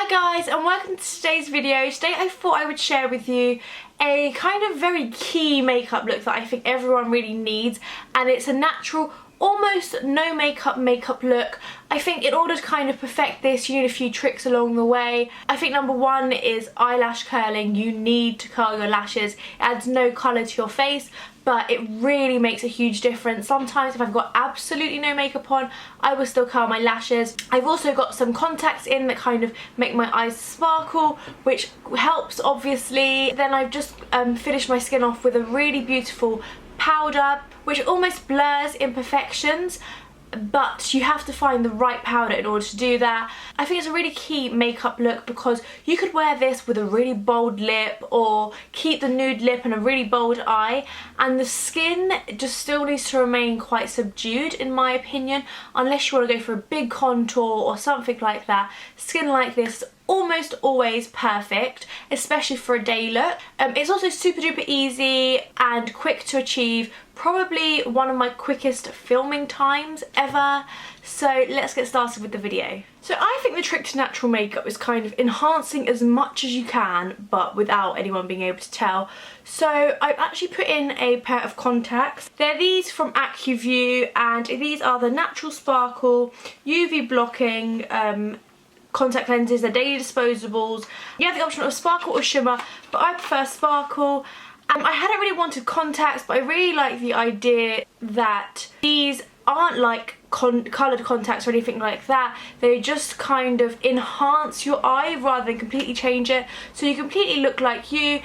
Hi guys, and welcome to today's video. Today I thought I would share with you a kind of very key makeup look that I think everyone really needs, and it's a natural, almost no makeup look. I think in order to kind of perfect this, you need a few tricks along the way. I think number one is eyelash curling. You need to curl your lashes. It adds no colour to your face, but it really makes a huge difference. Sometimes if I've got absolutely no makeup on, I will still curl my lashes. I've also got some contacts in that kind of make my eyes sparkle, which helps obviously. Then I've just finished my skin off with a really beautiful powder, which almost blurs imperfections, but you have to find the right powder in order to do that. I think it's a really key makeup look because you could wear this with a really bold lip or keep the nude lip and a really bold eye, and the skin just still needs to remain quite subdued in my opinion, unless you want to go for a big contour or something like that. Skin like this almost always perfect, especially for a day look. It's also super duper easy and quick to achieve, probably one of my quickest filming times ever. So let's get started with the video. So I think the trick to natural makeup is kind of enhancing as much as you can, but without anyone being able to tell. So I've actually put in a pair of contacts. They're these from AccuView, and these are the Natural Sparkle UV blocking contact lenses. They're daily disposables. You have the option of sparkle or shimmer, but I prefer sparkle. I hadn't really wanted contacts, but I really like the idea that these aren't like coloured contacts or anything like that. They just kind of enhance your eye rather than completely change it, so you completely look like you.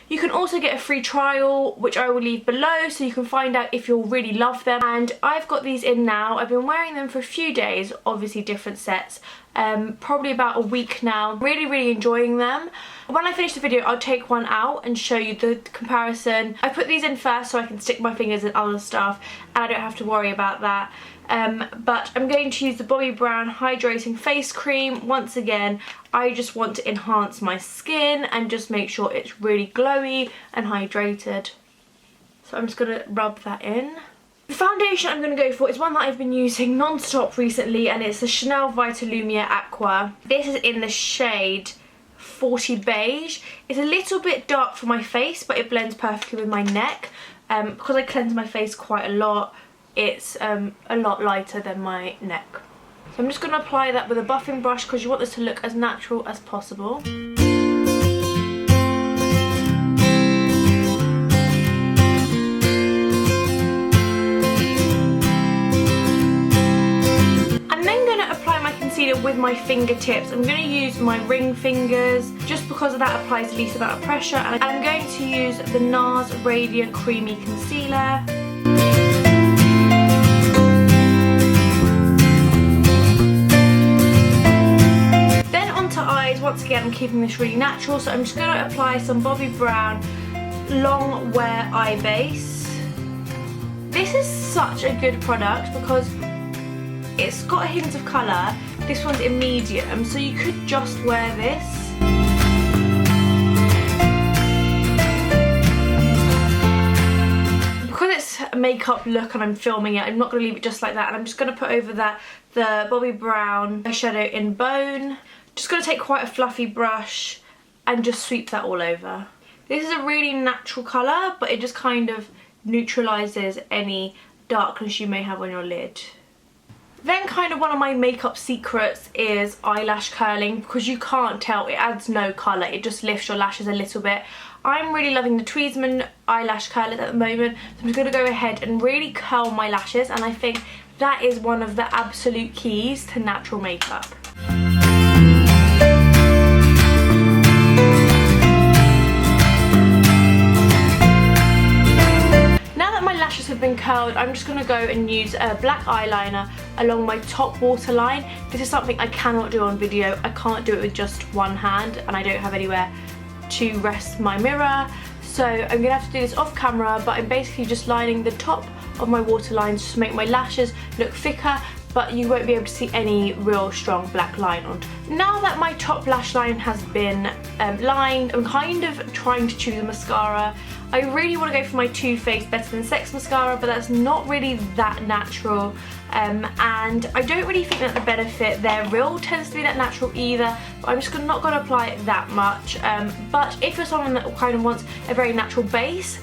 You can also get a free trial, which I will leave below, so you can find out if you'll really love them. And I've got these in now. I've been wearing them for a few days, obviously different sets, probably about a week now. Really enjoying them. When I finish the video, I'll take one out and show you the comparison. I put these in first so I can stick my fingers in other stuff and I don't have to worry about that. But I'm going to use the Bobbi Brown Hydrating Face Cream. Once again, I just want to enhance my skin and just make sure it's really glowy and hydrated. So I'm just going to rub that in. The foundation I'm going to go for is one that I've been using non-stop recently, and it's the Chanel Vitalumia Aqua. This is in the shade 40 Beige. It's a little bit dark for my face, but it blends perfectly with my neck. Because I cleanse my face quite a lot, it's a lot lighter than my neck. So I'm just going to apply that with a buffing brush because you want this to look as natural as possible. With my fingertips. I'm going to use my ring fingers just because that applies the least amount of pressure, and I'm going to use the NARS Radiant Creamy Concealer. Then onto eyes. Once again, I'm keeping this really natural, so I'm just going to apply some Bobbi Brown Long Wear Eye Base. This is such a good product because it's got a hint of colour. This one's in medium, so you could just wear this. Because it's a makeup look and I'm filming it, I'm not going to leave it just like that, and I'm just going to put over that the Bobbi Brown eyeshadow in Bone. Just going to take quite a fluffy brush and just sweep that all over. This is a really natural colour, but it just kind of neutralises any darkness you may have on your lid. Then kind of one of my makeup secrets is eyelash curling, because you can't tell, it adds no colour, it just lifts your lashes a little bit. I'm really loving the Tweezman eyelash curlers at the moment, so I'm just going to go ahead and really curl my lashes, and I think that is one of the absolute keys to natural makeup. Have been curled, I'm just going to go and use a black eyeliner along my top waterline. This is something I cannot do on video. I can't do it with just one hand, and I don't have anywhere to rest my mirror, so I'm going to have to do this off camera, but I'm basically just lining the top of my waterline just to make my lashes look thicker but you won't be able to see any real strong black line on. Now that my top lash line has been lined, I'm kind of trying to choose a mascara. I really want to go for my Too Faced Better Than Sex mascara, but that's not really that natural. And I don't really think that the Benefit They're Real tends to be that natural either, but I'm just not going to apply it that much. But if you're someone that kind of wants a very natural base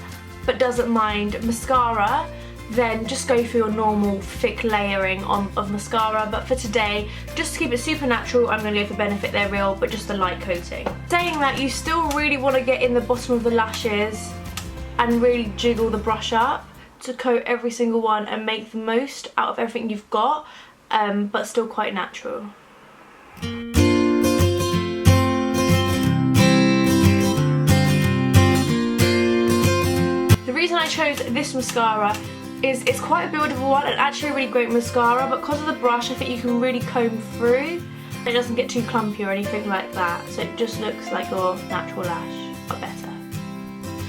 but doesn't mind mascara, then just go for your normal thick layering of mascara. But for today, just to keep it super natural, I'm going to go for Benefit They're Real, but just a light coating. Saying that, you still really want to get in the bottom of the lashes and really jiggle the brush up to coat every single one and make the most out of everything you've got, but still quite natural. The reason I chose this mascara is it's quite a buildable one and actually a really great mascara, but because of the brush I think you can really comb through. It doesn't get too clumpy or anything like that, so it just looks like your natural lash, but better.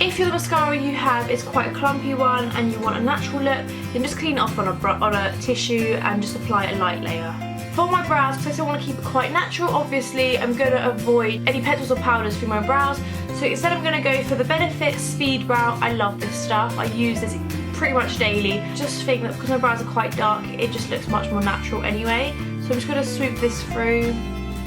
If your mascara you have is quite a clumpy one and you want a natural look, then just clean it off on a tissue and just apply a light layer. For my brows, because I still want to keep it quite natural, obviously I'm going to avoid any pencils or powders through my brows. So instead I'm going to go for the Benefit Speed Brow. I love this stuff. I use this pretty much daily. Just think that because my brows are quite dark, it just looks much more natural anyway. So I'm just going to swoop this through.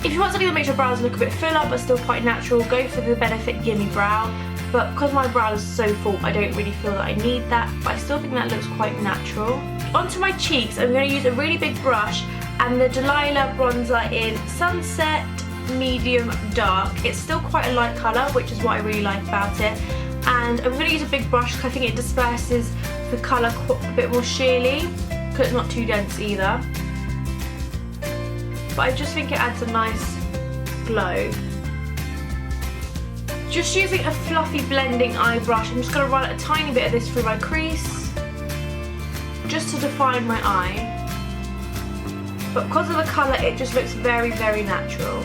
If you want something that makes your brows look a bit fuller but still quite natural, go for the Benefit Gimme Brow. But because my brow is so full, I don't really feel that I need that, but I still think that looks quite natural. Onto my cheeks, I'm going to use a really big brush and the Delilah bronzer in Sunset Medium Dark. It's still quite a light colour, which is what I really like about it. And I'm going to use a big brush because I think it disperses the colour a bit more sheerly, because it's not too dense either. But I just think it adds a nice glow. Just using a fluffy blending eye brush, I'm just going to run a tiny bit of this through my crease, just to define my eye. But because of the colour, it just looks very, very natural.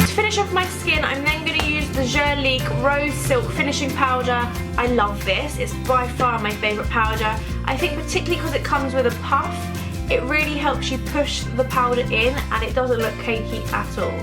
To finish off my skin, I'm then going to use the Jurlique Rose Silk Finishing Powder. I love this. It's by far my favourite powder. I think particularly because it comes with a puff, it really helps you push the powder in and it doesn't look cakey at all.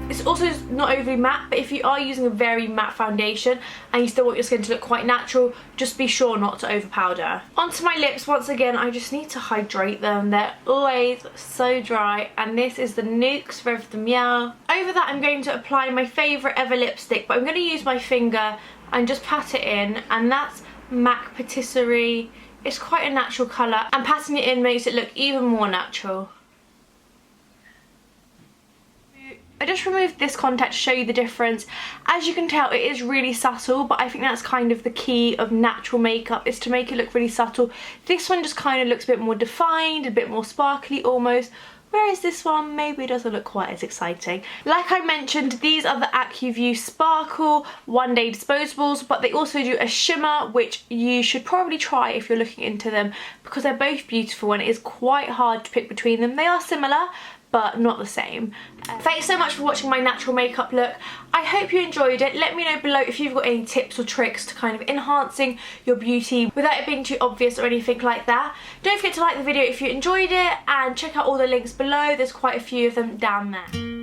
It's also not overly matte, but if you are using a very matte foundation and you still want your skin to look quite natural, just be sure not to over powder. Onto my lips, once again, I just need to hydrate them. They're always so dry, and this is the Nuxe Reve de Miel. Over that, I'm going to apply my favourite ever lipstick, but I'm going to use my finger and just pat it in, and that's MAC Patisserie. It's quite a natural colour, and patting it in makes it look even more natural. I just removed this contact to show you the difference. As you can tell, it is really subtle, but I think that's kind of the key of natural makeup, is to make it look really subtle. This one just kind of looks a bit more defined, a bit more sparkly almost, whereas this one maybe doesn't look quite as exciting. Like I mentioned, these are the AccuView Sparkle One Day Disposables, but they also do a shimmer, which you should probably try if you're looking into them, because they're both beautiful and it is quite hard to pick between them. They are similar, but not the same. Thanks so much for watching my natural makeup look. I hope you enjoyed it. Let me know below if you've got any tips or tricks to kind of enhancing your beauty without it being too obvious or anything like that. Don't forget to like the video if you enjoyed it, and check out all the links below. There's quite a few of them down there.